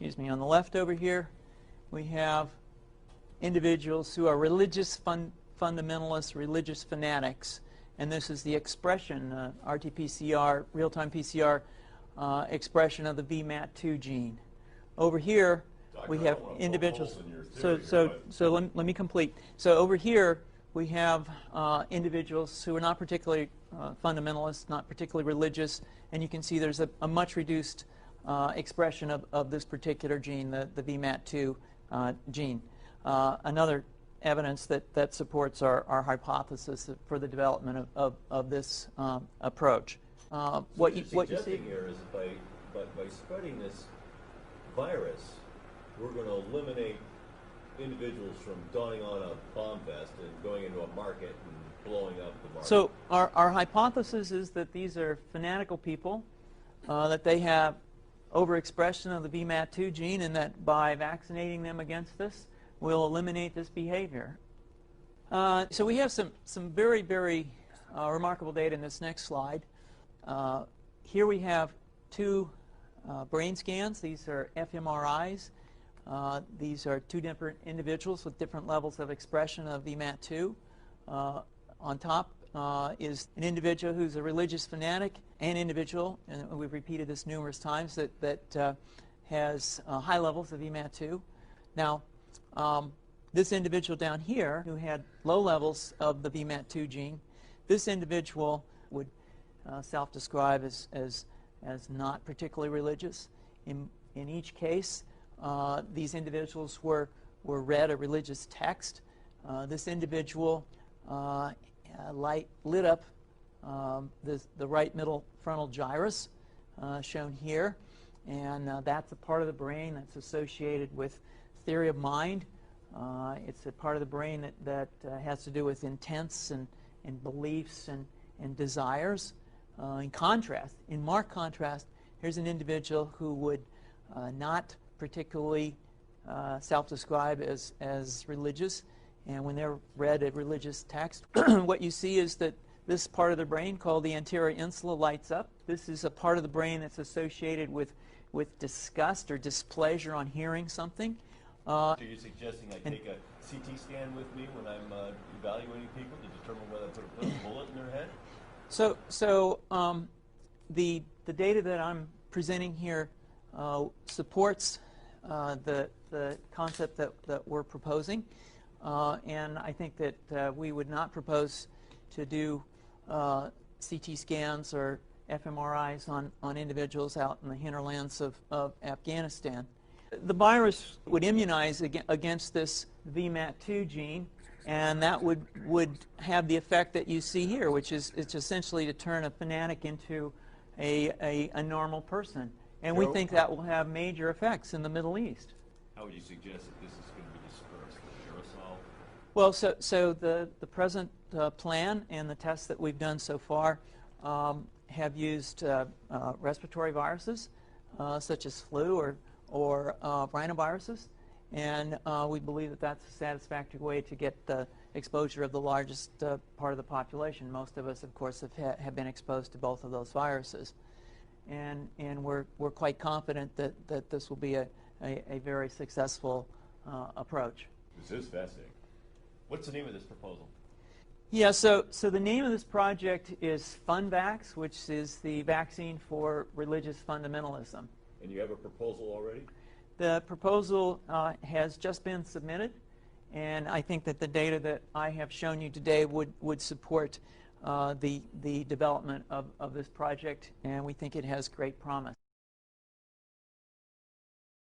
excuse me, on the left over here, we have individuals who are religious fundamentalists, religious fanatics, and this is the expression, RT-PCR, real-time PCR expression of the VMAT2 gene. Over here, we have individuals. Let me complete. So over here, we have individuals who are not particularly fundamentalist, not particularly religious, and you can see there's a much reduced expression of this particular gene, the VMAT2 gene. Another evidence that supports our hypothesis for the development of this approach. What you see here is by spreading this virus, we're going to eliminate individuals from donning on a bomb vest and going into a market and blowing up the market. So our hypothesis is that these are fanatical people, that they have overexpression of the VMAT2 gene, and that by vaccinating them against this, we'll eliminate this behavior. So we have some very, very remarkable data in this next slide. Here we have two brain scans. These are fMRIs. These are two different individuals with different levels of expression of VMAT2. On top is an individual who's a religious fanatic, an individual, and we've repeated this numerous times, that has high levels of VMAT2. Now, this individual down here who had low levels of the VMAT2 gene, this individual would self-describe as not particularly religious. In each case, these individuals were read a religious text. This individual lit up the right middle frontal gyrus, shown here, and that's a part of the brain that's associated with theory of mind. It's a part of the brain that has to do with intents and beliefs and desires. In marked contrast, here's an individual who would not particularly self-describe as religious, and when they're read a religious text, what you see is that this part of the brain called the anterior insula lights up. This is a part of the brain that's associated with disgust or displeasure on hearing something. So you're suggesting I take a CT scan with me when I'm evaluating people to determine whether I put a bullet in their head? So the data that I'm presenting here supports the concept that we're proposing, and I think that we would not propose to do CT scans or fMRIs on individuals out in the hinterlands of Afghanistan. The virus would immunize against this VMAT2 gene, and that would have the effect that you see here, which is it's essentially to turn a fanatic into a normal person. And we think that will have major effects in the Middle East. How would you suggest that this is going to be dispersed? Aerosol? Well, so the present plan and the tests that we've done so far have used respiratory viruses, such as flu or rhinoviruses, and we believe that that's a satisfactory way to get the exposure of the largest part of the population. Most of us, of course, have been exposed to both of those viruses, and we're quite confident that this will be a very successful approach. This is fascinating. What's the name of this proposal? Yeah, so the name of this project is FunVax, which is the vaccine for religious fundamentalism. And you have a proposal already? The proposal has just been submitted, and I think that the data that I have shown you today would support the development of this project, and we think it has great promise.